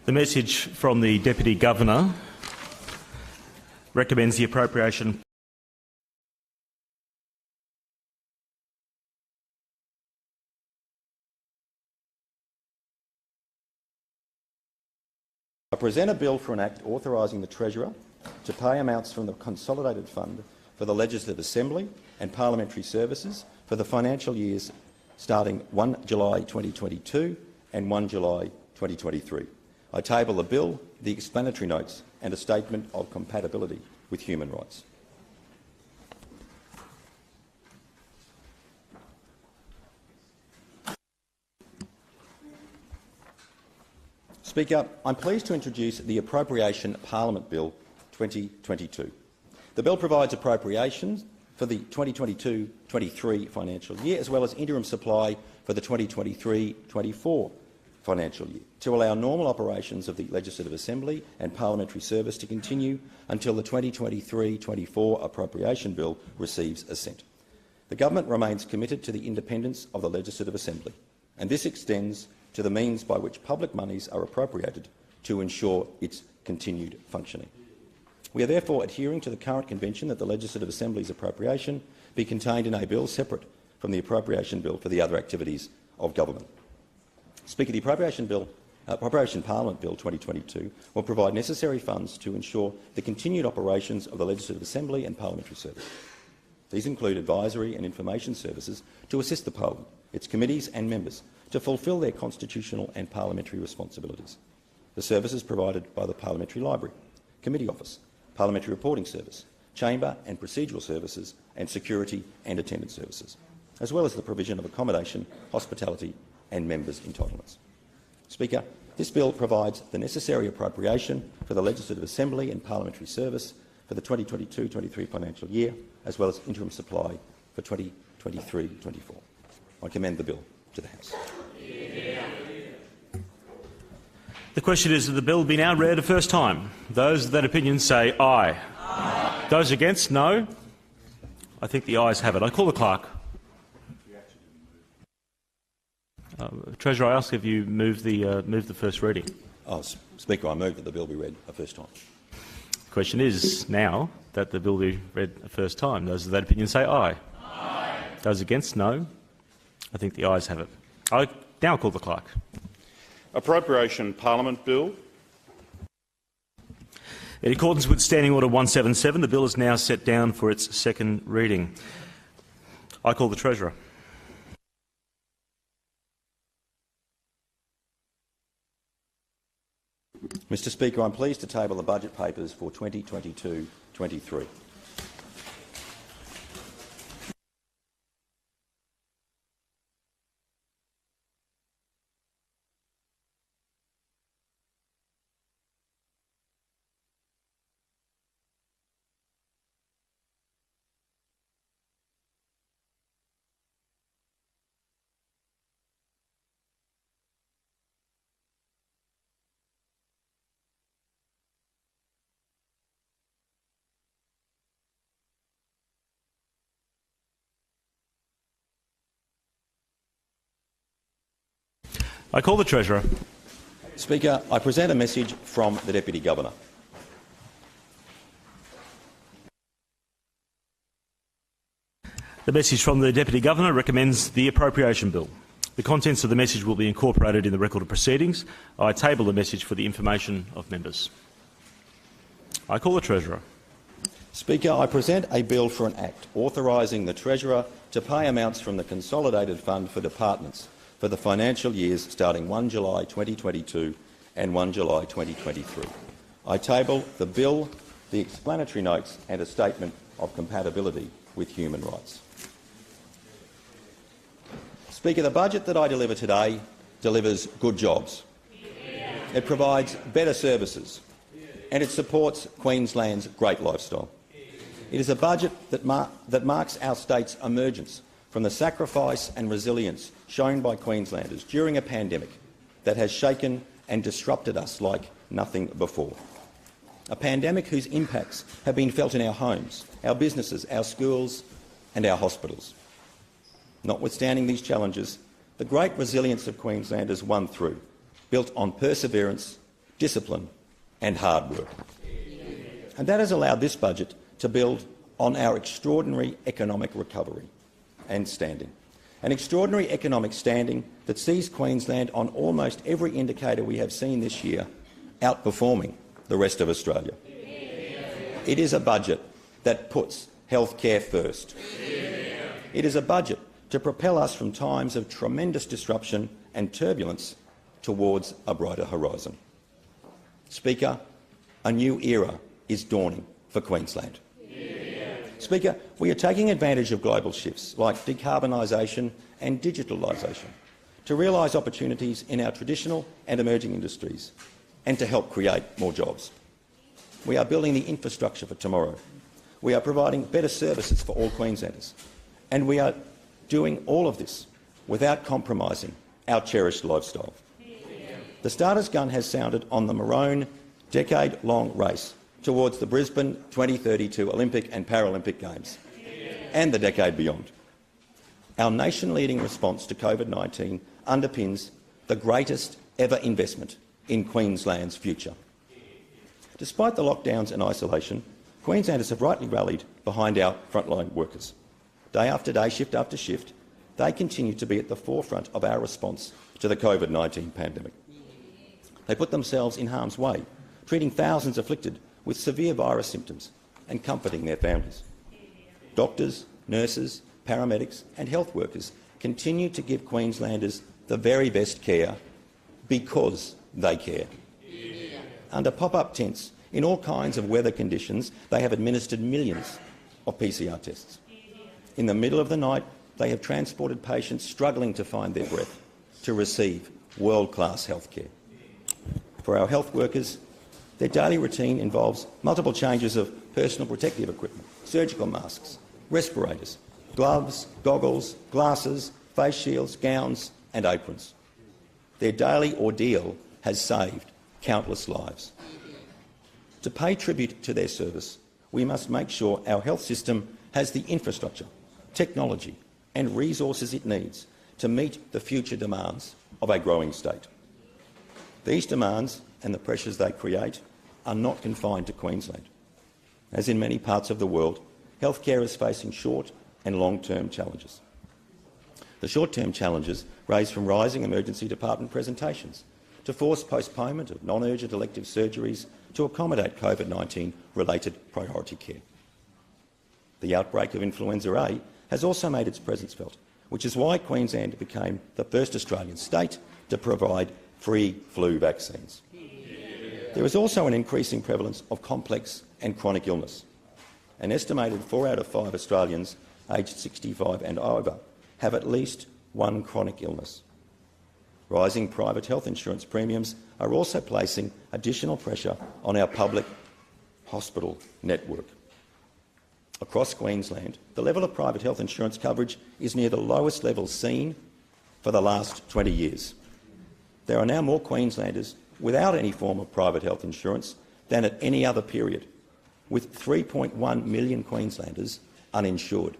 The message from the Deputy Governor recommends the appropriation. I present a bill for an Act authorising the Treasurer to pay amounts from the Consolidated Fund for the Legislative Assembly and Parliamentary Services for the financial years starting 1 July 2022 and 1 July 2023. I table the bill, the explanatory notes and a statement of compatibility with human rights. Speaker, I'm pleased to introduce the Appropriation Parliament Bill 2022. The bill provides appropriations for the 2022-23 financial year as well as interim supply for the 2023-24 financial year to allow normal operations of the Legislative Assembly and Parliamentary Service to continue until the 2023-24 Appropriation Bill receives assent. The Government remains committed to the independence of the Legislative Assembly, and this extends to the means by which public monies are appropriated to ensure its continued functioning. We are therefore adhering to the current convention that the Legislative Assembly's appropriation be contained in a bill separate from the Appropriation Bill for the other activities of government. Speaker, the Appropriation Parliament Bill 2022 will provide necessary funds to ensure the continued operations of the Legislative Assembly and Parliamentary Service. These include advisory and information services to assist the Parliament, its committees and members to fulfil their constitutional and parliamentary responsibilities. The services provided by the Parliamentary Library, Committee Office, Parliamentary Reporting Service, Chamber and Procedural Services and Security and Attendance Services, as well as the provision of accommodation, hospitality and members' entitlements. Speaker, this bill provides the necessary appropriation for the Legislative Assembly and Parliamentary Service for the 2022-23 financial year, as well as interim supply for 2023-24. I commend the bill to the House. The question is that the bill be now read a first time. Those of that opinion say aye. Aye. Those against, no. I think the ayes have it. I call the clerk. Treasurer, I ask if you move the first reading. Oh, Speaker, I move that the bill be read a first time. The question is now that the bill be read a first time. Those of that opinion say aye. Aye. Those against, no. I think the ayes have it. I now call the clerk. Appropriation Parliament Bill. In accordance with Standing Order 177, the bill is now set down for its second reading. I call the Treasurer. Mr Speaker, I'm pleased to table the budget papers for 2022-23. I call the Treasurer. Speaker, I present a message from the Deputy Governor. The message from the Deputy Governor recommends the Appropriation Bill. The contents of the message will be incorporated in the record of proceedings. I table the message for the information of members. I call the Treasurer. Speaker, I present a bill for an Act authorising the Treasurer to pay amounts from the Consolidated Fund for departments for the financial years starting 1 July 2022 and 1 July 2023. I table the bill, the explanatory notes and a statement of compatibility with human rights. Speaker, the budget that I deliver today delivers good jobs. It provides better services and it supports Queensland's great lifestyle. It is a budget that marks our state's emergence from the sacrifice and resilience shown by Queenslanders during a pandemic that has shaken and disrupted us like nothing before. A pandemic whose impacts have been felt in our homes, our businesses, our schools and our hospitals. Notwithstanding these challenges, the great resilience of Queenslanders won through, built on perseverance, discipline and hard work. And that has allowed this budget to build on our extraordinary economic recovery and standing. An extraordinary economic standing that sees Queensland on almost every indicator we have seen this year outperforming the rest of Australia. It is a budget that puts healthcare first. It is a budget to propel us from times of tremendous disruption and turbulence towards a brighter horizon. Speaker, a new era is dawning for Queensland. Speaker, we are taking advantage of global shifts like decarbonisation and digitalisation to realise opportunities in our traditional and emerging industries and to help create more jobs. We are building the infrastructure for tomorrow. We are providing better services for all Queenslanders. And we are doing all of this without compromising our cherished lifestyle. The starter's gun has sounded on the maroon decade-long race towards the Brisbane 2032 Olympic and Paralympic Games and the decade beyond. Our nation-leading response to COVID-19 underpins the greatest ever investment in Queensland's future. Despite the lockdowns and isolation, Queenslanders have rightly rallied behind our frontline workers. Day after day, shift after shift, they continue to be at the forefront of our response to the COVID-19 pandemic. They put themselves in harm's way, treating thousands afflicted with severe virus symptoms and comforting their families. Doctors, nurses, paramedics and health workers continue to give Queenslanders the very best care because they care. Under pop-up tents, in all kinds of weather conditions, they have administered millions of PCR tests. In the middle of the night, they have transported patients struggling to find their breath to receive world-class health care. For our health workers, their daily routine involves multiple changes of personal protective equipment, surgical masks, respirators, gloves, goggles, glasses, face shields, gowns and aprons. Their daily ordeal has saved countless lives. To pay tribute to their service, we must make sure our health system has the infrastructure, technology and resources it needs to meet the future demands of a growing state. These demands and the pressures they create are not confined to Queensland. As in many parts of the world, healthcare is facing short and long-term challenges. The short-term challenges range from rising emergency department presentations to forced postponement of non-urgent elective surgeries to accommodate COVID-19 related priority care. The outbreak of influenza A has also made its presence felt, which is why Queensland became the first Australian state to provide free flu vaccines. There is also an increasing prevalence of complex and chronic illness. An estimated 4 out of 5 Australians aged 65 and over have at least one chronic illness. Rising private health insurance premiums are also placing additional pressure on our public hospital network. Across Queensland, the level of private health insurance coverage is near the lowest level seen for the last 20 years. There are now more Queenslanders without any form of private health insurance than at any other period, with 3.1 million Queenslanders uninsured.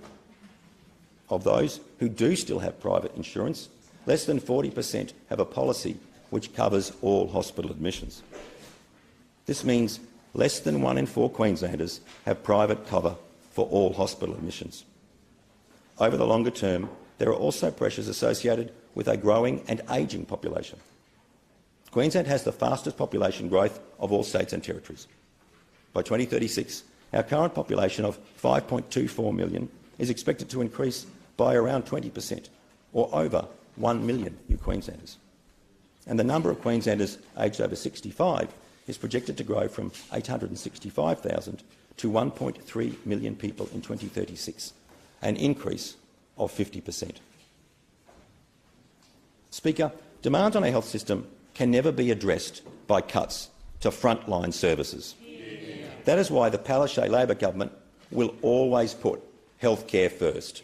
Of those who do still have private insurance, less than 40% have a policy which covers all hospital admissions. This means less than 1 in 4 Queenslanders have private cover for all hospital admissions. Over the longer term, there are also pressures associated with a growing and ageing population. Queensland has the fastest population growth of all states and territories. By 2036, our current population of 5.24 million is expected to increase by around 20%, or over 1 million new Queenslanders. And the number of Queenslanders aged over 65 is projected to grow from 865,000 to 1.3 million people in 2036, an increase of 50%. Speaker, demands on our health system can never be addressed by cuts to frontline services. That is why the Palaszczuk Labor government will always put healthcare first.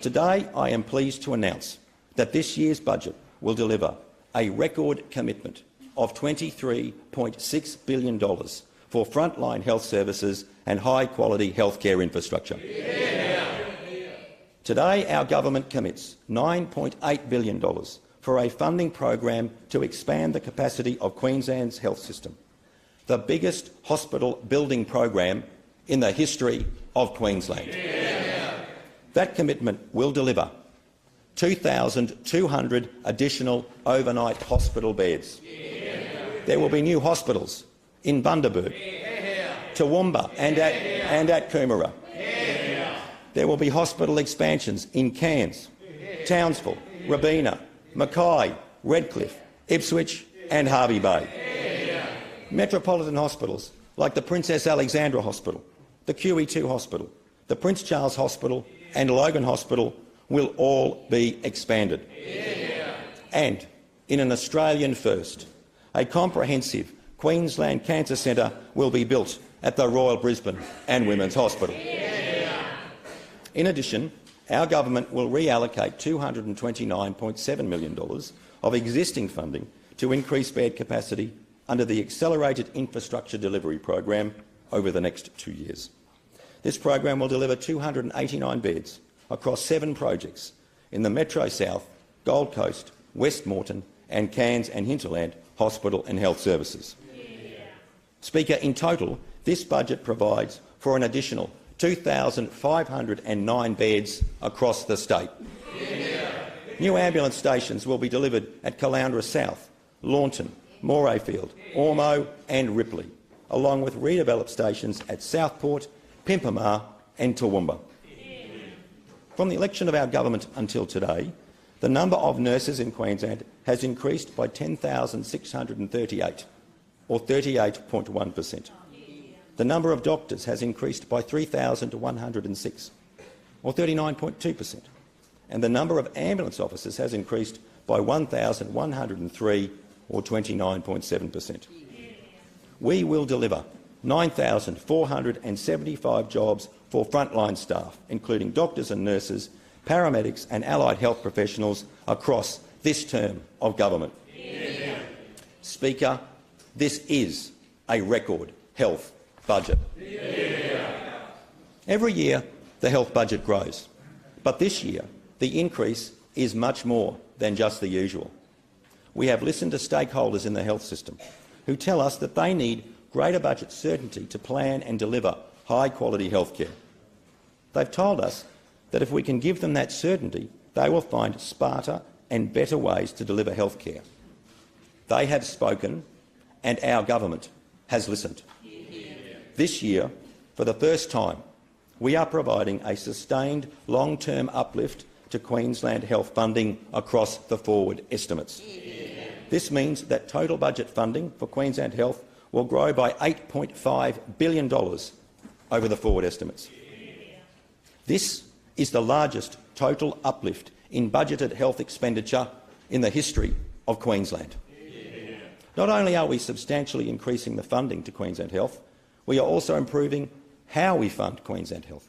Today, I am pleased to announce that this year's budget will deliver a record commitment of $23.6 billion for frontline health services and high-quality healthcare infrastructure. Today, our government commits $9.8 billion for a funding program to expand the capacity of Queensland's health system, the biggest hospital building program in the history of Queensland. Yeah. That commitment will deliver 2,200 additional overnight hospital beds. Yeah. There will be new hospitals in Bundaberg, Toowoomba and at Coomera. Yeah. There will be hospital expansions in Cairns, Townsville, Robina, Mackay, Redcliffe, Ipswich and Hervey Bay. Yeah. Metropolitan hospitals like the Princess Alexandra Hospital, the QE2 Hospital, the Prince Charles Hospital and Logan Hospital will all be expanded. Yeah. And, in an Australian first, a comprehensive Queensland Cancer Centre will be built at the Royal Brisbane and Women's Hospital. Yeah. In addition, our government will reallocate $229.7 million of existing funding to increase bed capacity under the Accelerated Infrastructure Delivery Program over the next 2 years. This program will deliver 289 beds across 7 projects in the Metro South, Gold Coast, West Moreton and Cairns and Hinterland hospital and health services. Yeah. Speaker, in total, this budget provides for an additional 2,509 beds across the state. Yeah. New ambulance stations will be delivered at Caloundra South, Launton, Morayfield, Ormeau and Ripley, along with redeveloped stations at Southport, Pimpamar and Toowoomba. Yeah. From the election of our government until today, the number of nurses in Queensland has increased by 10,638, or 38.1%. The number of doctors has increased by 3,106, or 39.2%, and the number of ambulance officers has increased by 1,103, or 29.7%. We will deliver 9,475 jobs for frontline staff, including doctors and nurses, paramedics and allied health professionals across this term of government. Yeah. Speaker, this is a record health budget. Yeah. Every year the health budget grows, but this year the increase is much more than just the usual. We have listened to stakeholders in the health system who tell us that they need greater budget certainty to plan and deliver high-quality health care. They've told us that if we can give them that certainty, they will find smarter and better ways to deliver health care. They have spoken and our government has listened. Yeah. This year, for the first time, we are providing a sustained long-term uplift to Queensland health funding across the forward estimates. Yeah. This means that total budget funding for Queensland health will grow by $8.5 billion over the forward estimates. Yeah. This is the largest total uplift in budgeted health expenditure in the history of Queensland. Yeah. Not only are we substantially increasing the funding to Queensland Health, we are also improving how we fund Queensland Health.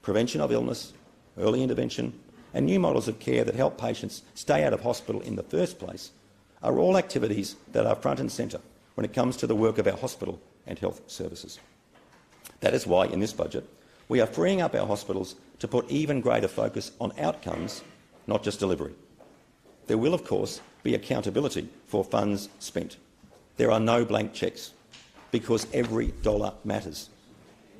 Prevention of illness, early intervention and new models of care that help patients stay out of hospital in the first place are all activities that are front and centre when it comes to the work of our hospital and health services. That is why, in this budget, we are freeing up our hospitals to put even greater focus on outcomes, not just delivery. There will, of course, be accountability for funds spent. There are no blank cheques, because every dollar matters.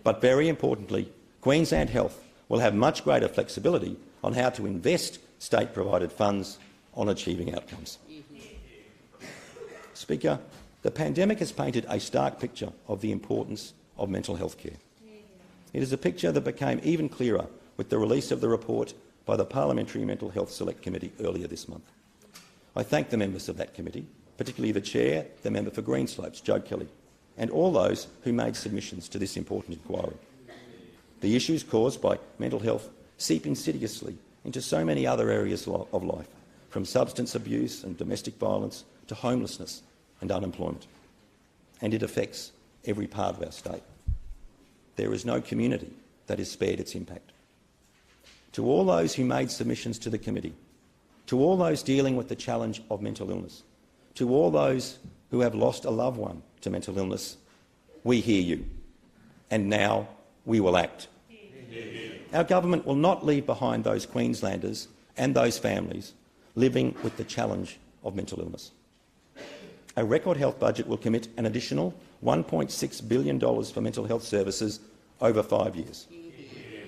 But very importantly, Queensland Health will have much greater flexibility on how to invest state-provided funds on achieving outcomes. Speaker, the pandemic has painted a stark picture of the importance of mental health care. It is a picture that became even clearer with the release of the report by the Parliamentary Mental Health Select Committee earlier this month. I thank the members of that committee, particularly the Chair, the member for Greenslopes, Joe Kelly, and all those who made submissions to this important inquiry. The issues caused by mental health seep insidiously into so many other areas of life, from substance abuse and domestic violence to homelessness and unemployment. And it affects every part of our state. There is no community that is spared its impact. To all those who made submissions to the committee, to all those dealing with the challenge of mental illness, to all those who have lost a loved one to mental illness, we hear you, and now we will act. Our government will not leave behind those Queenslanders and those families living with the challenge of mental illness. A record health budget will commit an additional $1.6 billion for mental health services over 5 years,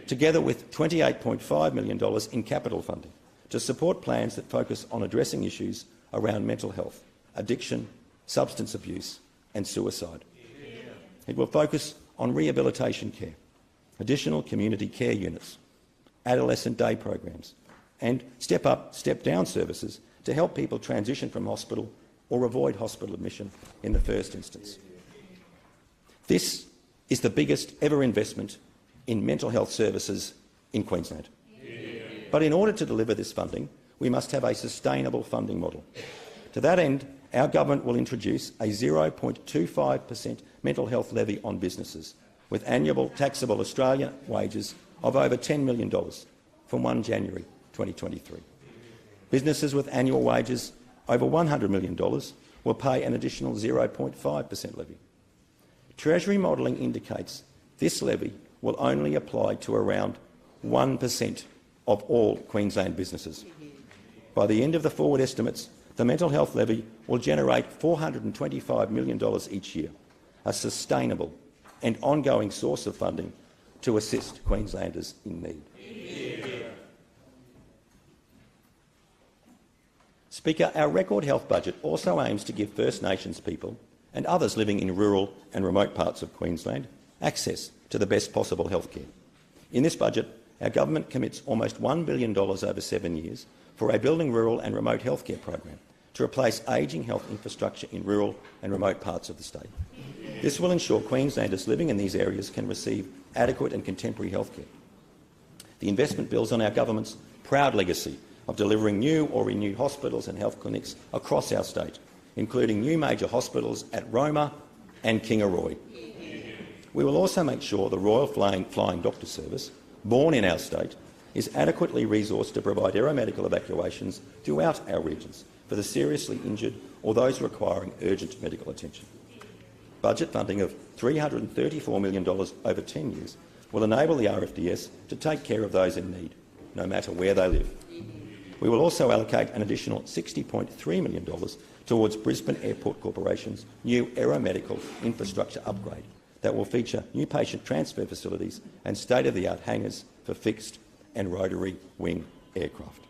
together with $28.5 million in capital funding to support plans that focus on addressing issues around mental health, addiction, substance abuse and suicide. It will focus on rehabilitation care, additional community care units, adolescent day programs and step-up, step-down services to help people transition from hospital or avoid hospital admission in the first instance. This is the biggest ever investment in mental health services in Queensland. But in order to deliver this funding, we must have a sustainable funding model. To that end, our government will introduce a 0.25% mental health levy on businesses, with annual taxable Australian wages of over $10 million from 1 January 2023. Businesses with annual wages over $100 million will pay an additional 0.5% levy. Treasury modelling indicates this levy will only apply to around 1% of all Queensland businesses. By the end of the forward estimates, the mental health levy will generate $425 million each year, a sustainable and ongoing source of funding to assist Queenslanders in need. Speaker, our record health budget also aims to give First Nations people and others living in rural and remote parts of Queensland access to the best possible health care. In this budget, our government commits almost $1 billion over 7 years for a Building Rural and Remote Healthcare program to replace ageing health infrastructure in rural and remote parts of the state. This will ensure Queenslanders living in these areas can receive adequate and contemporary health care. The investment builds on our government's proud legacy of delivering new or renewed hospitals and health clinics across our state, including new major hospitals at Roma and Kingaroy. We will also make sure the Royal Flying Doctor Service, born in our state, is adequately resourced to provide aeromedical evacuations throughout our regions for the seriously injured or those requiring urgent medical attention. Budget funding of $334 million over 10 years will enable the RFDS to take care of those in need, no matter where they live. We will also allocate an additional $60.3 million towards Brisbane Airport Corporation's new aeromedical infrastructure upgrade that will feature new patient transfer facilities and state-of-the-art hangars for fixed and rotary wing aircraft.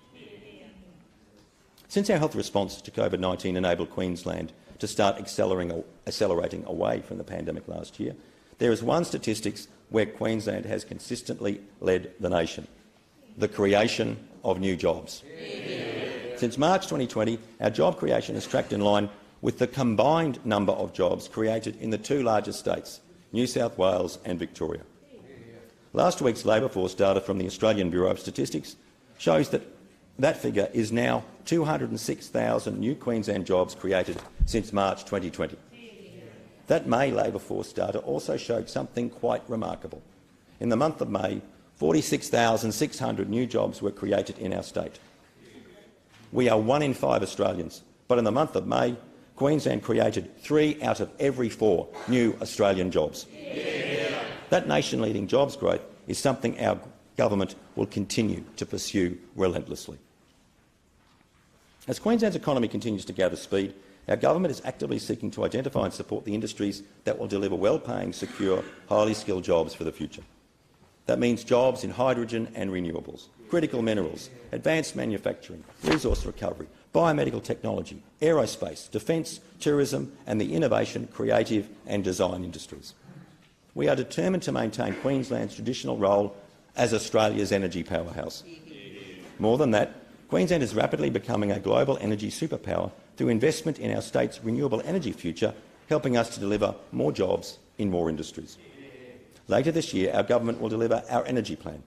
Since our health response to COVID-19 enabled Queensland to start accelerating away from the pandemic last year, there is one statistic where Queensland has consistently led the nation: the creation of new jobs. Since March 2020, our job creation has tracked in line with the combined number of jobs created in the two largest states, New South Wales and Victoria. Last week's labour force data from the Australian Bureau of Statistics shows that that figure is now 206,000 new Queensland jobs created since March 2020. That May labour force data also showed something quite remarkable. In the month of May, 46,600 new jobs were created in our state. We are 1 in 5 Australians, but in the month of May, Queensland created 3 out of every 4 new Australian jobs. That nation-leading jobs growth is something our government will continue to pursue relentlessly. As Queensland's economy continues to gather speed, our government is actively seeking to identify and support the industries that will deliver well-paying, secure, highly skilled jobs for the future. That means jobs in hydrogen and renewables, critical minerals, advanced manufacturing, resource recovery, biomedical technology, aerospace, defence, tourism and the innovation, creative and design industries. We are determined to maintain Queensland's traditional role as Australia's energy powerhouse. More than that, Queensland is rapidly becoming a global energy superpower through investment in our state's renewable energy future, helping us to deliver more jobs in more industries. Later this year, our government will deliver our energy plan,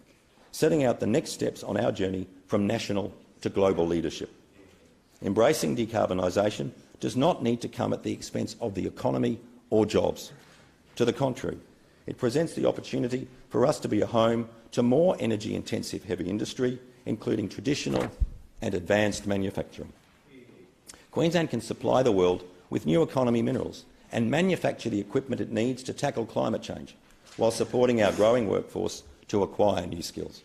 setting out the next steps on our journey from national to global leadership. Embracing decarbonisation does not need to come at the expense of the economy or jobs. To the contrary, it presents the opportunity for us to be a home to more energy-intensive heavy industry, including traditional and advanced manufacturing. Queensland can supply the world with new economy minerals and manufacture the equipment it needs to tackle climate change, while supporting our growing workforce to acquire new skills.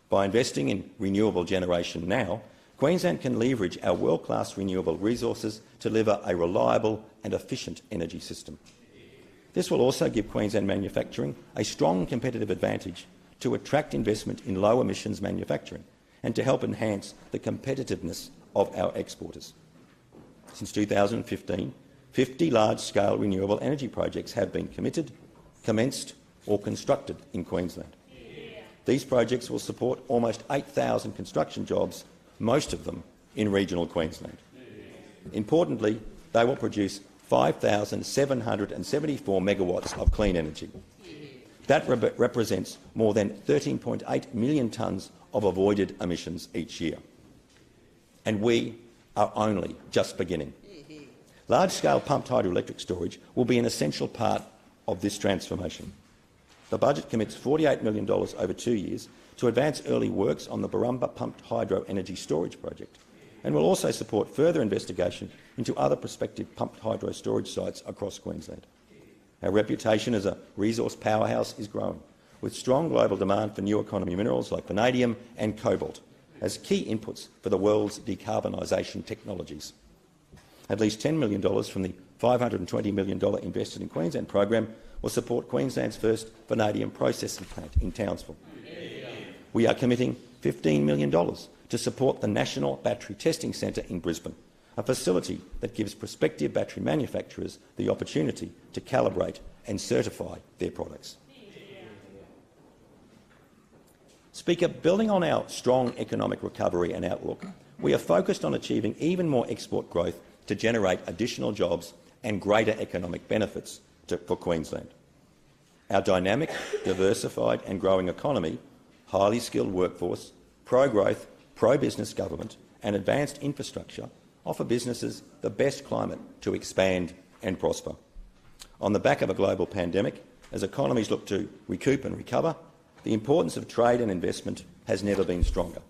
By investing in renewable generation now, Queensland can leverage our world-class renewable resources to deliver a reliable and efficient energy system. This will also give Queensland manufacturing a strong competitive advantage to attract investment in low-emissions manufacturing and to help enhance the competitiveness of our exporters. Since 2015, 50 large-scale renewable energy projects have been committed, commenced or constructed in Queensland. These projects will support almost 8,000 construction jobs, most of them in regional Queensland. Importantly, they will produce 5,774 megawatts of clean energy. That represents more than 13.8 million tonnes of avoided emissions each year. And we are only just beginning. Large-scale pumped hydroelectric storage will be an essential part of this transformation. The budget commits $48 million over 2 years to advance early works on the Barumba pumped hydro energy storage project, and will also support further investigation into other prospective pumped hydro storage sites across Queensland. Our reputation as a resource powerhouse is growing, with strong global demand for new economy minerals like vanadium and cobalt as key inputs for the world's decarbonisation technologies. At least $10 million from the $520 million Invested in Queensland program will support Queensland's first vanadium processing plant in Townsville. We are committing $15 million to support the National Battery Testing Centre in Brisbane, a facility that gives prospective battery manufacturers the opportunity to calibrate and certify their products. Speaker, building on our strong economic recovery and outlook, we are focused on achieving even more export growth to generate additional jobs and greater economic benefits for Queensland. Our dynamic, diversified and growing economy, highly skilled workforce, pro-growth, pro-business government and advanced infrastructure offer businesses the best climate to expand and prosper. On the back of a global pandemic, as economies look to recoup and recover, the importance of trade and investment has never been stronger.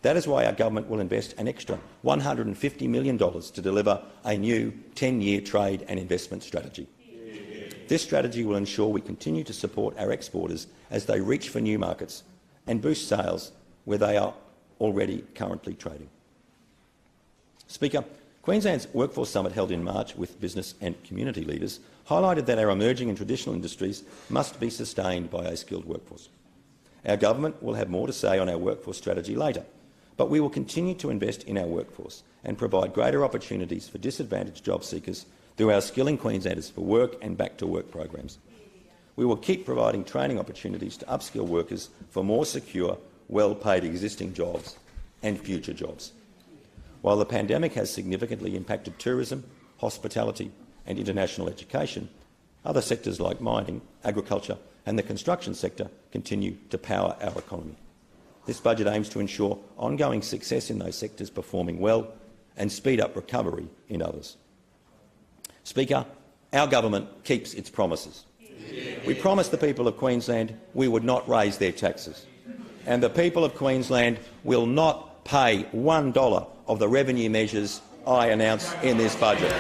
That is why our government will invest an extra $150 million to deliver a new 10-year trade and investment strategy. This strategy will ensure we continue to support our exporters as they reach for new markets and boost sales where they are already currently trading. Speaker, Queensland's Workforce Summit held in March with business and community leaders highlighted that our emerging and traditional industries must be sustained by a skilled workforce. Our government will have more to say on our workforce strategy later, but we will continue to invest in our workforce and provide greater opportunities for disadvantaged job seekers through our Skilling Queenslanders for Work and Back to Work programs. We will keep providing training opportunities to upskill workers for more secure, well-paid existing jobs and future jobs. While the pandemic has significantly impacted tourism, hospitality and international education, other sectors like mining, agriculture and the construction sector continue to power our economy. This budget aims to ensure ongoing success in those sectors performing well and speed up recovery in others. Speaker, our government keeps its promises. We promised the people of Queensland we would not raise their taxes, and the people of Queensland will not pay $1 of the revenue measures I announced in this budget.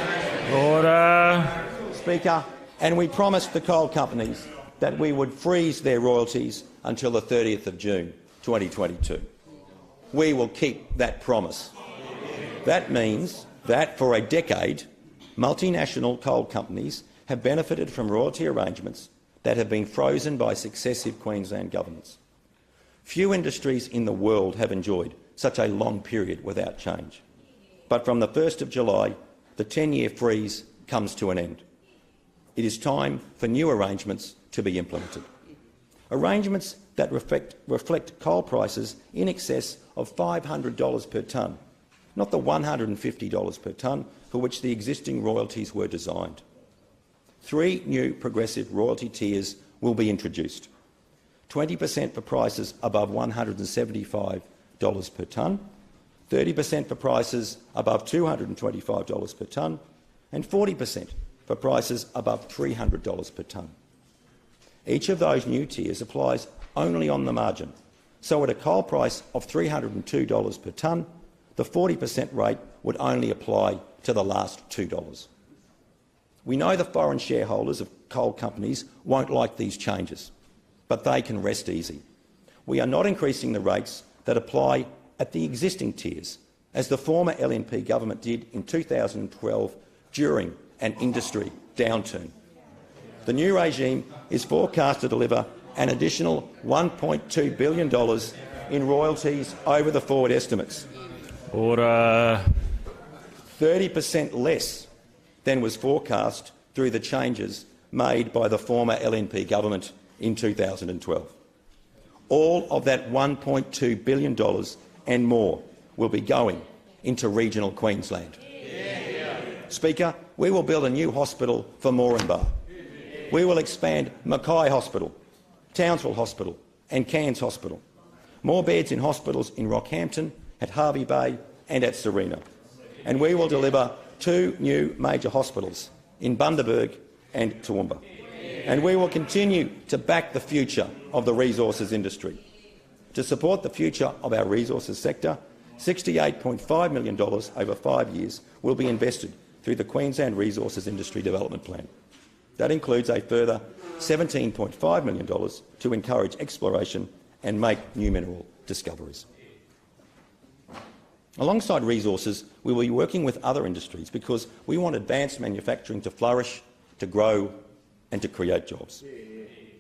Order. Speaker, and we promised the coal companies that we would freeze their royalties until the 30th of June 2022. We will keep that promise. That means that for a decade, multinational coal companies have benefited from royalty arrangements that have been frozen by successive Queensland governments. Few industries in the world have enjoyed such a long period without change. But from the 1st of July, the 10-year freeze comes to an end. It is time for new arrangements to be implemented. Arrangements that reflect coal prices in excess of $500 per tonne, not the $150 per tonne for which the existing royalties were designed. 3 new progressive royalty tiers will be introduced: 20% for prices above $175 per tonne, 30% for prices above $225 per tonne, and 40% for prices above $300 per tonne. Each of those new tiers applies only on the margin, so at a coal price of $302 per tonne, the 40% rate would only apply to the last $2. We know the foreign shareholders of coal companies won't like these changes, but they can rest easy. We are not increasing the rates that apply at the existing tiers, as the former LNP government did in 2012 during an industry downturn. The new regime is forecast to deliver an additional $1.2 billion in royalties over the forward estimates. Order. 30% less than was forecast through the changes made by the former LNP government in 2012. All of that $1.2 billion and more will be going into regional Queensland. Speaker, we will build a new hospital for Moranbah. We will expand Mackay Hospital, Townsville Hospital and Cairns Hospital. More beds in hospitals in Rockhampton, at Hervey Bay and at Serena. And we will deliver 2 new major hospitals in Bundaberg and Toowoomba. And we will continue to back the future of the resources industry. To support the future of our resources sector, $68.5 million over 5 years will be invested through the Queensland Resources Industry Development Plan. That includes a further $17.5 million to encourage exploration and make new mineral discoveries. Alongside resources, we will be working with other industries because we want advanced manufacturing to flourish, to grow and to create jobs.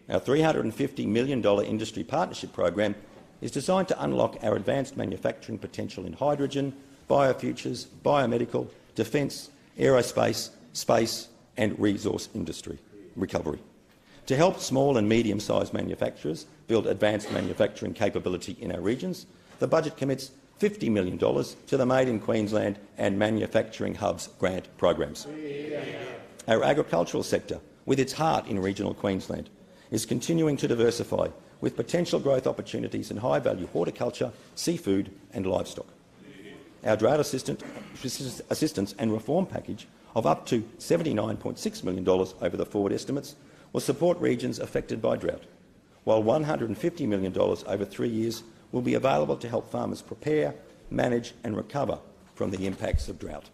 Our $350 million industry partnership program is designed to unlock our advanced manufacturing potential in hydrogen, biofutures, biomedical, defence, aerospace, space and resource industry recovery. To help small and medium-sized manufacturers build advanced manufacturing capability in our regions, the budget commits $50 million to the Made in Queensland and Manufacturing Hubs grant programs. Our agricultural sector, with its heart in regional Queensland, is continuing to diversify with potential growth opportunities in high-value horticulture, seafood and livestock. Our drought assistance and reform package of up to $79.6 million over the forward estimates will support regions affected by drought, while $150 million over 3 years will be available to help farmers prepare, manage and recover from the impacts of drought.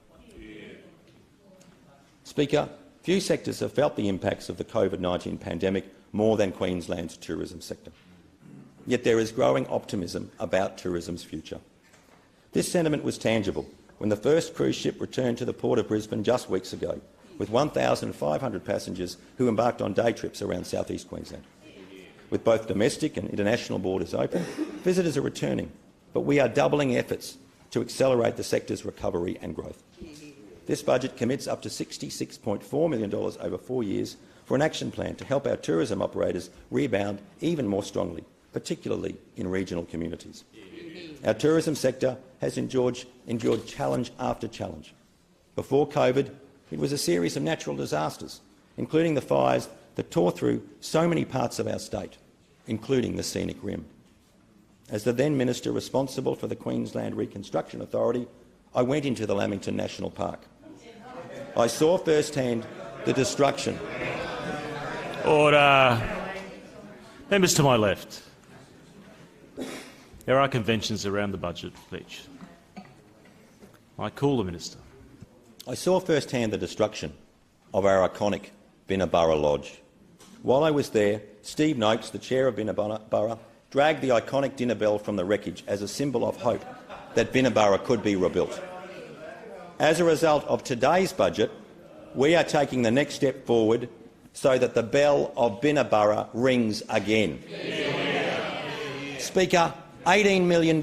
Speaker, few sectors have felt the impacts of the COVID-19 pandemic more than Queensland's tourism sector. Yet there is growing optimism about tourism's future. This sentiment was tangible when the first cruise ship returned to the Port of Brisbane just weeks ago, with 1,500 passengers who embarked on day trips around south-east Queensland. With both domestic and international borders open, visitors are returning, but we are doubling efforts to accelerate the sector's recovery and growth. This budget commits up to $66.4 million over 4 years for an action plan to help our tourism operators rebound even more strongly, particularly in regional communities. Our tourism sector has endured challenge after challenge. Before COVID, it was a series of natural disasters, including the fires that tore through so many parts of our state, including the Scenic Rim. As the then Minister responsible for the Queensland Reconstruction Authority, I went into the Lamington National Park. I saw firsthand the destruction. Order. Members to my left. There are conventions around the budget speech. I call the Minister. I saw firsthand the destruction of our iconic Binnaburra Lodge. While I was there, Steve Noakes, the chair of Binnaburra, dragged the iconic dinner bell from the wreckage as a symbol of hope that Binnaburra could be rebuilt. As a result of today's budget, we are taking the next step forward so that the bell of Binnaburra rings again. Speaker, $18 million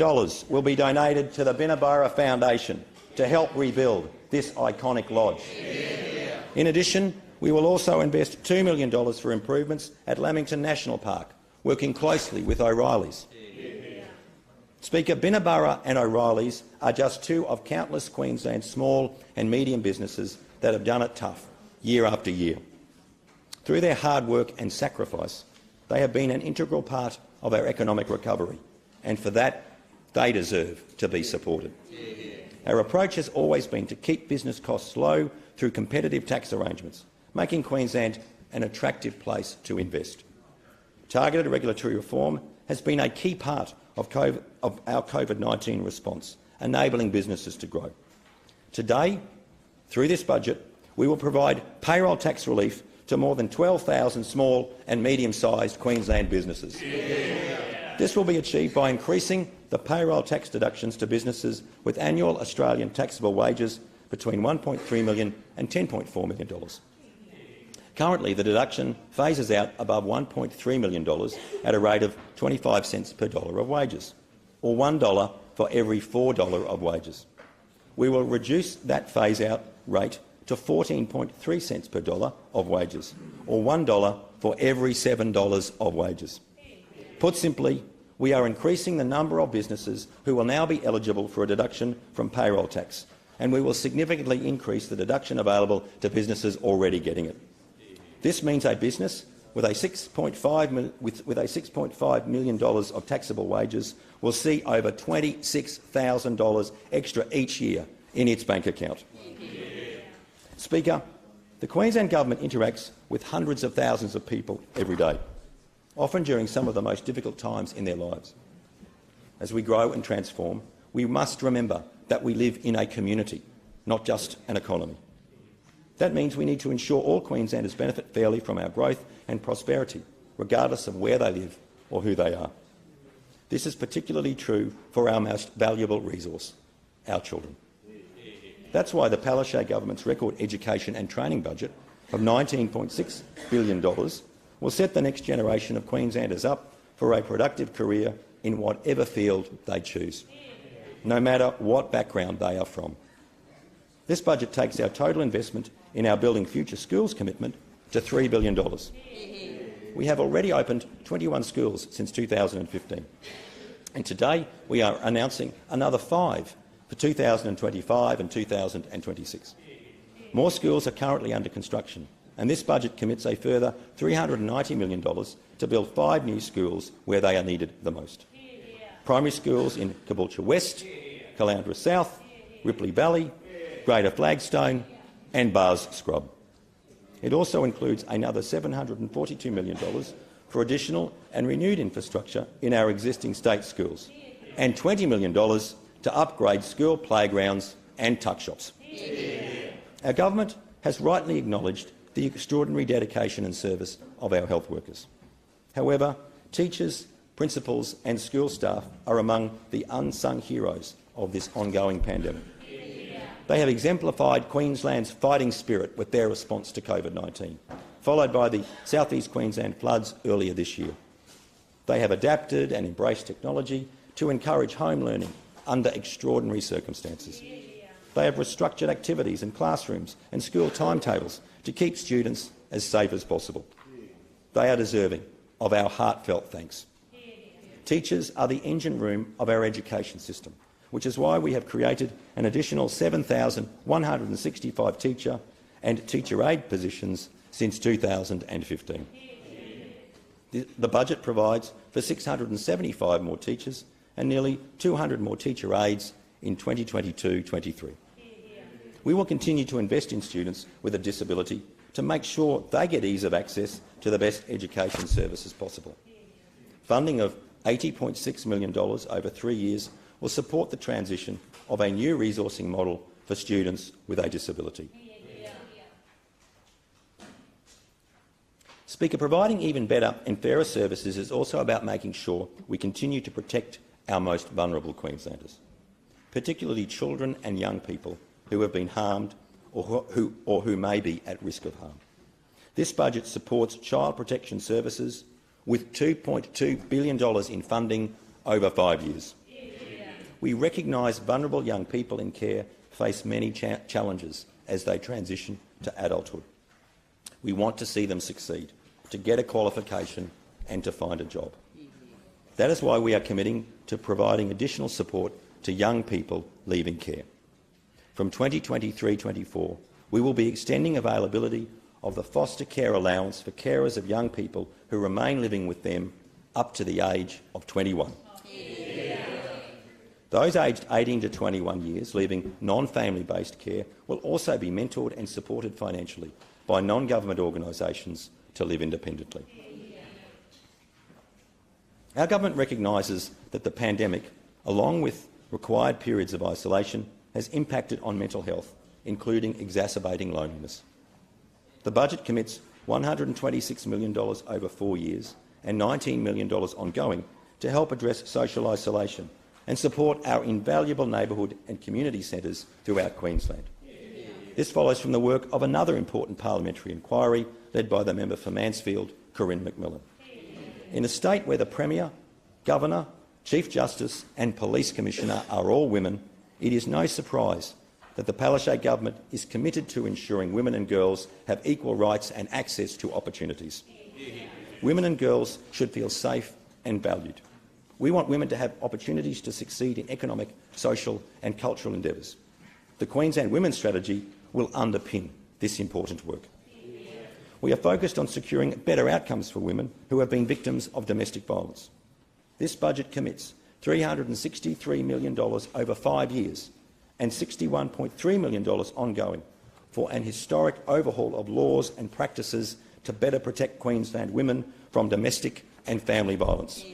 will be donated to the Binnaburra Foundation to help rebuild this iconic lodge. In addition, we will also invest $2 million for improvements at Lamington National Park, working closely with O'Reilly's. Speaker, Binnaburra and O'Reilly's are just two of countless Queensland small and medium businesses that have done it tough year after year. Through their hard work and sacrifice, they have been an integral part of our economic recovery, and for that, they deserve to be supported. Our approach has always been to keep business costs low through competitive tax arrangements, making Queensland an attractive place to invest. Targeted regulatory reform has been a key part of our COVID-19 response, enabling businesses to grow. Today, through this budget, we will provide payroll tax relief to more than 12,000 small and medium-sized Queensland businesses. This will be achieved by increasing the payroll tax deductions to businesses with annual Australian taxable wages between $1.3 million and $10.4 million. Currently, the deduction phases out above $1.3 million at a rate of 25 cents per dollar of wages, or $1 for every $4 of wages. We will reduce that phase-out rate to 14.3 cents per dollar of wages, or $1 for every $7 of wages. Put simply, we are increasing the number of businesses who will now be eligible for a deduction from payroll tax, and we will significantly increase the deduction available to businesses already getting it. This means a business with $6.5 million of taxable wages will see over $26,000 extra each year in its bank account. Speaker, the Queensland Government interacts with hundreds of thousands of people every day, often during some of the most difficult times in their lives. As we grow and transform, we must remember that we live in a community, not just an economy. That means we need to ensure all Queenslanders benefit fairly from our growth and prosperity, regardless of where they live or who they are. This is particularly true for our most valuable resource, our children. That's why the Palaszczuk government's record education and training budget of $19.6 billion will set the next generation of Queenslanders up for a productive career in whatever field they choose, no matter what background they are from. This budget takes our total investment in our Building Future Schools commitment to $3 billion. We have already opened 21 schools since 2015, and today we are announcing another 5 for 2025 and 2026. More schools are currently under construction, and this budget commits a further $390 million to build 5 new schools where they are needed the most. Primary schools in Caboolture West, Caloundra South, Ripley Valley, Greater Flagstone and Bars Scrub. It also includes another $742 million for additional and renewed infrastructure in our existing state schools, and $20 million to upgrade school playgrounds and tuck shops. Our government has rightly acknowledged the extraordinary dedication and service of our health workers. However, teachers, principals and school staff are among the unsung heroes of this ongoing pandemic. They have exemplified Queensland's fighting spirit with their response to COVID-19, followed by the South East Queensland floods earlier this year. They have adapted and embraced technology to encourage home learning under extraordinary circumstances. They have restructured activities in classrooms and school timetables to keep students as safe as possible. They are deserving of our heartfelt thanks. Teachers are the engine room of our education system, which is why we have created an additional 7,165 teacher and teacher aide positions since 2015. The budget provides for 675 more teachers and nearly 200 more teacher aides in 2022-23. We will continue to invest in students with a disability to make sure they get ease of access to the best education services possible. Funding of $80.6 million over 3 years will support the transition of a new resourcing model for students with a disability. Speaker, providing even better and fairer services is also about making sure we continue to protect our most vulnerable Queenslanders, particularly children and young people who have been harmed or who may be at risk of harm. This budget supports child protection services with $2.2 billion in funding over 5 years. We recognise vulnerable young people in care face many challenges as they transition to adulthood. We want to see them succeed, to get a qualification and to find a job. That is why we are committing to providing additional support to young people leaving care. From 2023-24, we will be extending availability of the foster care allowance for carers of young people who remain living with them up to the age of 21. Those aged 18 to 21 years leaving non-family-based care will also be mentored and supported financially by non-government organisations to live independently. Our government recognises that the pandemic, along with required periods of isolation, has impacted on mental health, including exacerbating loneliness. The budget commits $126 million over 4 years and $19 million ongoing to help address social isolation, and support our invaluable neighbourhood and community centres throughout Queensland. This follows from the work of another important parliamentary inquiry led by the member for Mansfield, Corinne McMillan. In a state where the Premier, Governor, Chief Justice and Police Commissioner are all women, it is no surprise that the Palaszczuk government is committed to ensuring women and girls have equal rights and access to opportunities. Women and girls should feel safe and valued. We want women to have opportunities to succeed in economic, social and cultural endeavours. The Queensland Women's Strategy will underpin this important work. We are focused on securing better outcomes for women who have been victims of domestic violence. This budget commits $363 million over 5 years and $61.3 million ongoing for an historic overhaul of laws and practices to better protect Queensland women from domestic and family violence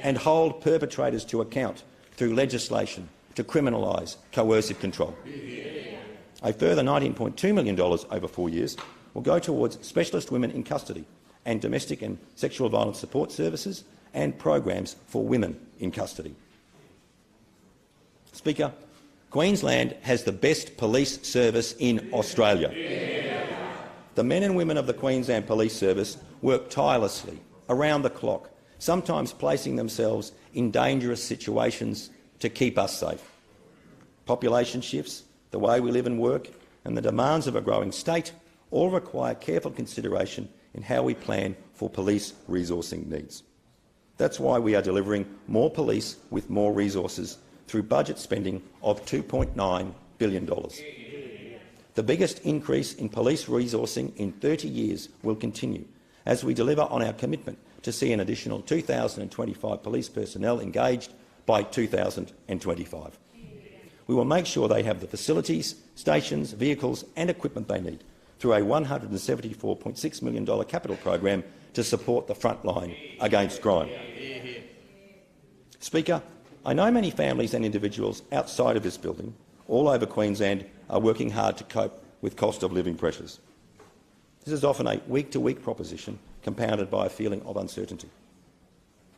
and hold perpetrators to account through legislation to criminalise coercive control. A further $19.2 million over 4 years will go towards specialist women in custody and domestic and sexual violence support services and programs for women in custody. Speaker, Queensland has the best police service in Australia. The men and women of the Queensland Police Service work tirelessly, around the clock, sometimes placing themselves in dangerous situations to keep us safe. Population shifts, the way we live and work, and the demands of a growing state all require careful consideration in how we plan for police resourcing needs. That's why we are delivering more police with more resources through budget spending of $2.9 billion. The biggest increase in police resourcing in 30 years will continue as we deliver on our commitment to see an additional 2,025 police personnel engaged by 2025. We will make sure they have the facilities, stations, vehicles and equipment they need through a $174.6 million capital program to support the front line against crime. Speaker, I know many families and individuals outside of this building, all over Queensland, are working hard to cope with cost of living pressures. This is often a week-to-week proposition compounded by a feeling of uncertainty.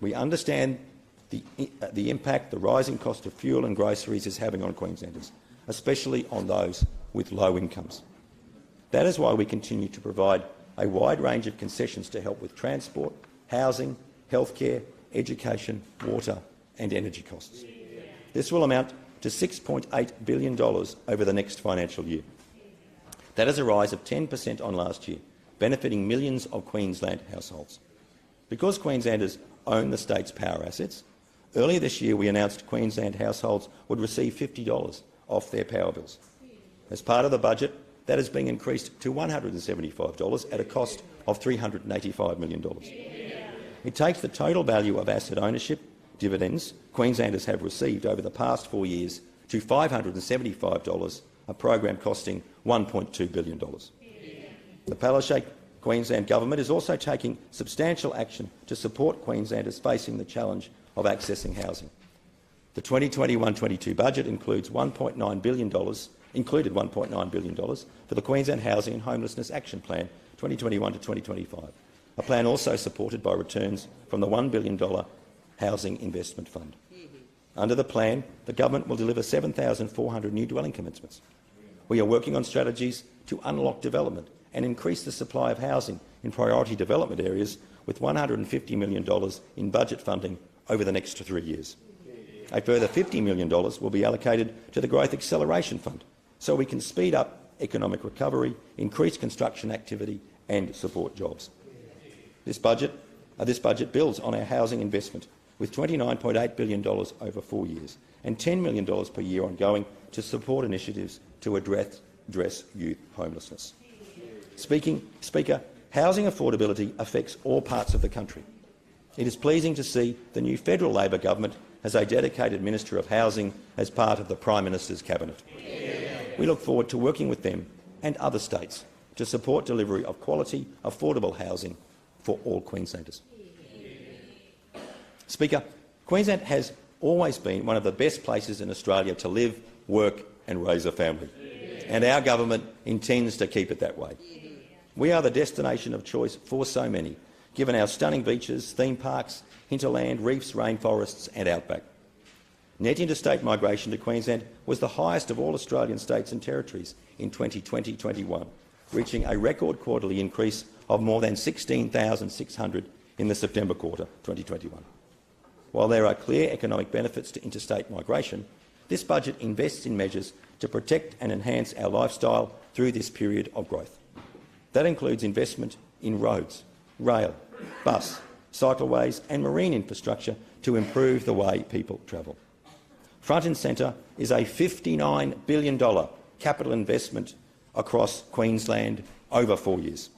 We understand the impact the rising cost of fuel and groceries is having on Queenslanders, especially on those with low incomes. That is why we continue to provide a wide range of concessions to help with transport, housing, healthcare, education, water and energy costs. This will amount to $6.8 billion over the next financial year. That is a rise of 10% on last year, benefiting millions of Queensland households. Because Queenslanders own the state's power assets, earlier this year we announced Queensland households would receive $50 off their power bills. As part of the budget, that is being increased to $175 at a cost of $385 million. It takes the total value of asset ownership dividends Queenslanders have received over the past 4 years to $575, a program costing $1.2 billion. The Palaszczuk Queensland Government is also taking substantial action to support Queenslanders facing the challenge of accessing housing. The 2021-22 budget included $1.9 billion for the Queensland Housing and Homelessness Action Plan 2021 to 2025, a plan also supported by returns from the $1 billion Housing Investment Fund. Under the plan, the government will deliver 7,400 new dwelling commencements. We are working on strategies to unlock development and increase the supply of housing in priority development areas with $150 million in budget funding over the next 3 years. A further $50 million will be allocated to the Growth Acceleration Fund so we can speed up economic recovery, increase construction activity and support jobs. This budget builds on our housing investment with $29.8 billion over 4 years and $10 million per year ongoing to support initiatives to address youth homelessness. Speaker, housing affordability affects all parts of the country. It is pleasing to see the new federal Labor government has a dedicated Minister of Housing as part of the Prime Minister's cabinet. We look forward to working with them and other states to support delivery of quality, affordable housing for all Queenslanders. Speaker, Queensland has always been one of the best places in Australia to live, work and raise a family, and our government intends to keep it that way. We are the destination of choice for so many, given our stunning beaches, theme parks, hinterland, reefs, rainforests and outback. Net interstate migration to Queensland was the highest of all Australian states and territories in 2020-21, reaching a record quarterly increase of more than 16,600 in the September quarter 2021. While there are clear economic benefits to interstate migration, this budget invests in measures to protect and enhance our lifestyle through this period of growth. That includes investment in roads, rail, bus, cycleways and marine infrastructure to improve the way people travel. Front and centre is a $59 billion capital investment across Queensland over 4 years.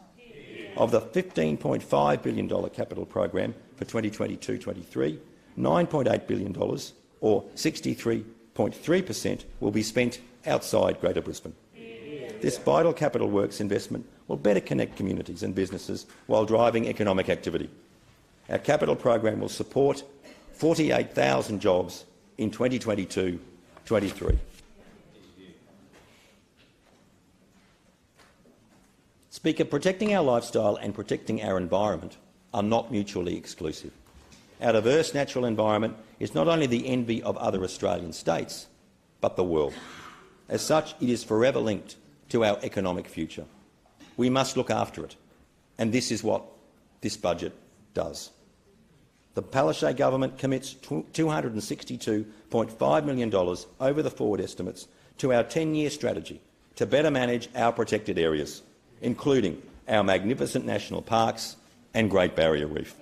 Of the $15.5 billion capital program for 2022-23, $9.8 billion, or 63.3%, will be spent outside Greater Brisbane. This vital capital works investment will better connect communities and businesses while driving economic activity. Our capital program will support 48,000 jobs in 2022-23. Speaker, protecting our lifestyle and protecting our environment are not mutually exclusive. Our diverse natural environment is not only the envy of other Australian states, but the world. As such, it is forever linked to our economic future. We must look after it, and this is what this budget does. The Palaszczuk government commits $262.5 million over the forward estimates to our 10-year strategy to better manage our protected areas, including our magnificent national parks and Great Barrier Reef.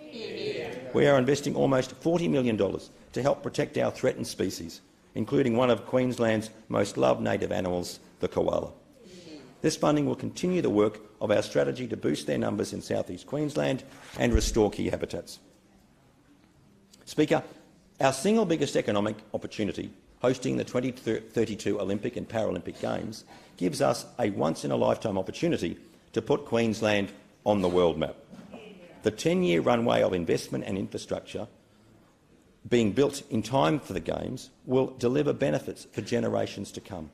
We are investing almost $40 million to help protect our threatened species, including one of Queensland's most loved native animals, the koala. This funding will continue the work of our strategy to boost their numbers in southeast Queensland and restore key habitats. Speaker, our single biggest economic opportunity, hosting the 2032 Olympic and Paralympic Games, gives us a once-in-a-lifetime opportunity to put Queensland on the world map. The 10-year runway of investment and infrastructure being built in time for the Games will deliver benefits for generations to come.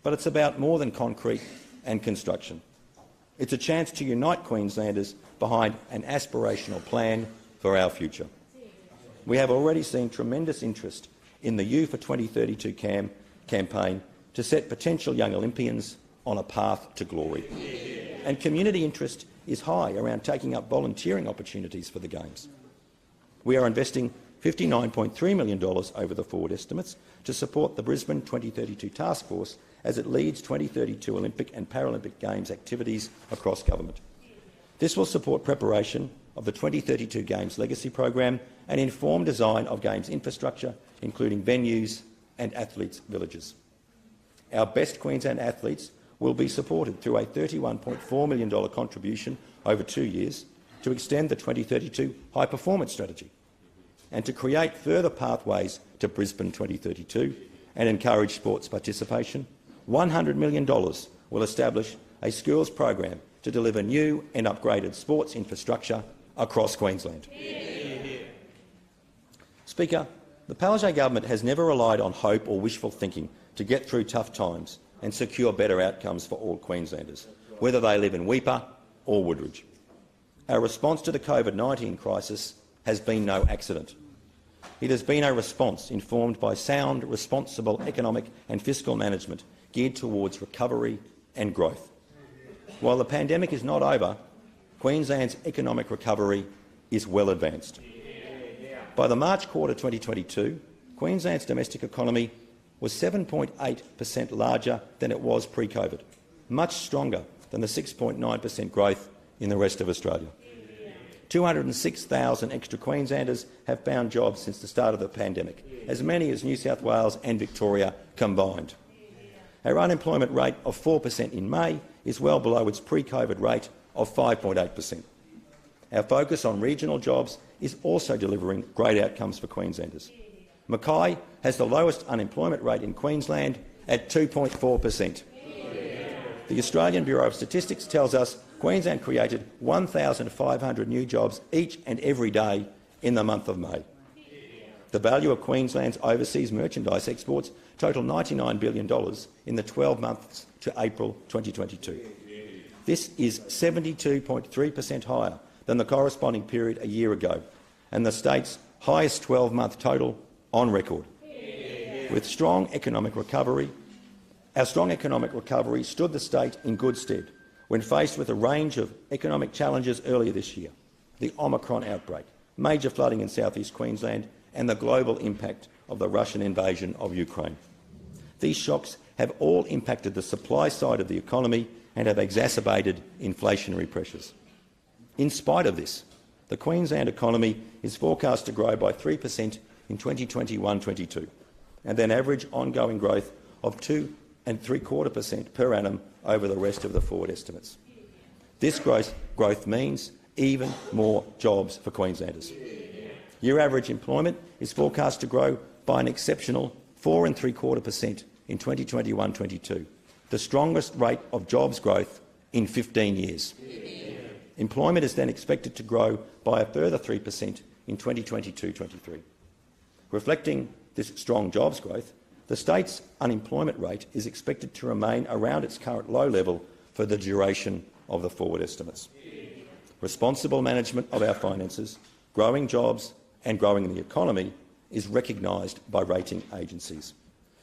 But it's about more than concrete and construction. It's a chance to unite Queenslanders behind an aspirational plan for our future. We have already seen tremendous interest in the You for 2032 campaign to set potential young Olympians on a path to glory. And community interest is high around taking up volunteering opportunities for the Games. We are investing $59.3 million over the forward estimates to support the Brisbane 2032 Task Force as it leads 2032 Olympic and Paralympic Games activities across government. This will support preparation of the 2032 Games Legacy Program and inform design of Games infrastructure, including venues and athletes' villages. Our best Queensland athletes will be supported through a $31.4 million contribution over 2 years to extend the 2032 High Performance Strategy and to create further pathways to Brisbane 2032 and encourage sports participation. $100 million will establish a schools program to deliver new and upgraded sports infrastructure across Queensland. Speaker, the Palaszczuk government has never relied on hope or wishful thinking to get through tough times and secure better outcomes for all Queenslanders, whether they live in Weipa or Woodridge. Our response to the COVID-19 crisis has been no accident. It has been a response informed by sound, responsible economic and fiscal management geared towards recovery and growth. While the pandemic is not over, Queensland's economic recovery is well advanced. By the March quarter 2022, Queensland's domestic economy was 7.8% larger than it was pre-COVID, much stronger than the 6.9% growth in the rest of Australia. 206,000 extra Queenslanders have found jobs since the start of the pandemic, as many as New South Wales and Victoria combined. Our unemployment rate of 4% in May is well below its pre-COVID rate of 5.8%. Our focus on regional jobs is also delivering great outcomes for Queenslanders. Mackay has the lowest unemployment rate in Queensland at 2.4%. The Australian Bureau of Statistics tells us Queensland created 1,500 new jobs each and every day in the month of May. The value of Queensland's overseas merchandise exports total $99 billion in the 12 months to April 2022. This is 72.3% higher than the corresponding period a year ago and the state's highest 12-month total on record. With strong economic recovery, our strong economic recovery stood the state in good stead when faced with a range of economic challenges earlier this year: the Omicron outbreak, major flooding in south-east Queensland and the global impact of the Russian invasion of Ukraine. These shocks have all impacted the supply side of the economy and have exacerbated inflationary pressures. In spite of this, the Queensland economy is forecast to grow by 3% in 2021-22 and an average ongoing growth of 2.75% per annum over the rest of the forward estimates. This growth means even more jobs for Queenslanders. Year average employment is forecast to grow by an exceptional 4.75% in 2021-22, the strongest rate of jobs growth in 15 years. Employment is then expected to grow by a further 3% in 2022-23. Reflecting this strong jobs growth, the state's unemployment rate is expected to remain around its current low level for the duration of the forward estimates. Responsible management of our finances, growing jobs and growing the economy is recognised by rating agencies.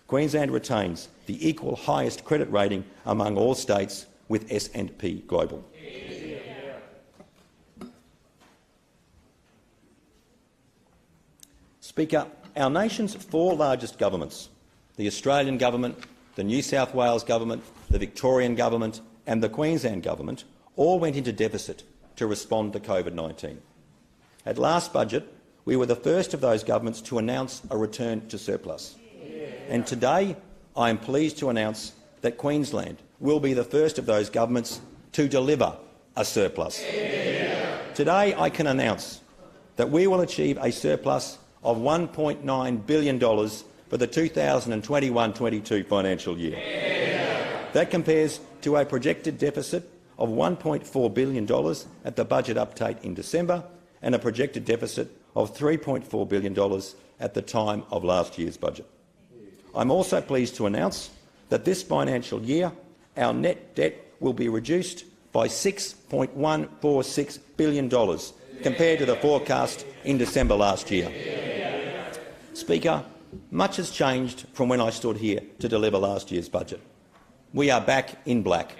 Queensland retains the equal highest credit rating among all states with S&P Global. Speaker, our nation's four largest governments, the Australian Government, the New South Wales Government, the Victorian Government and the Queensland Government, all went into deficit to respond to COVID-19. At last budget, we were the first of those governments to announce a return to surplus. And today, I am pleased to announce that Queensland will be the first of those governments to deliver a surplus. Today, I can announce that we will achieve a surplus of $1.9 billion for the 2021-22 financial year. That compares to a projected deficit of $1.4 billion at the budget update in December and a projected deficit of $3.4 billion at the time of last year's budget. I'm also pleased to announce that this financial year our net debt will be reduced by $6.146 billion compared to the forecast in December last year. Speaker, much has changed from when I stood here to deliver last year's budget. We are back in black.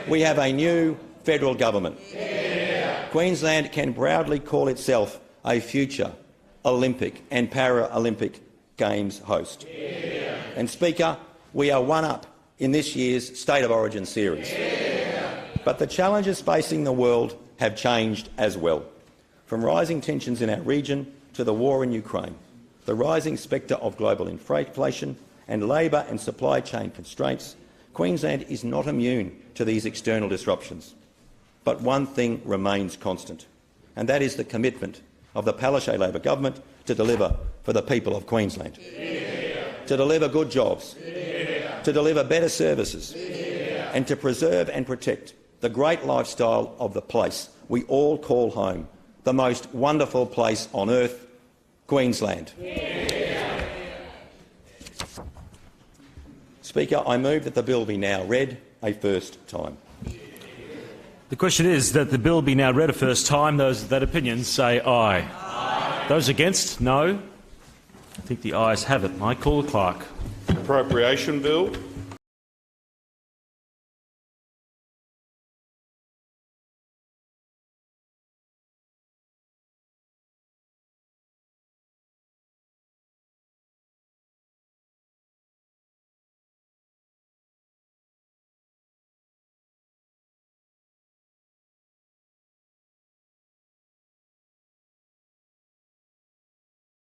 We have a new federal government. Queensland can proudly call itself a future Olympic and Paralympic Games host. And Speaker, we are one up in this year's State of Origin series. But the challenges facing the world have changed as well. From rising tensions in our region to the war in Ukraine, the rising spectre of global inflation and labour and supply chain constraints, Queensland is not immune to these external disruptions. But one thing remains constant, and that is the commitment of the Palaszczuk Labor government to deliver for the people of Queensland, to deliver good jobs, to deliver better services, and to preserve and protect the great lifestyle of the place we all call home, the most wonderful place on earth, Queensland. Speaker, I move that the bill be now read a first time. The question is that the bill be now read a first time. Those of that opinion say aye. Aye. Those against, no. I think the ayes have it. I call the clerk. Appropriation Bill.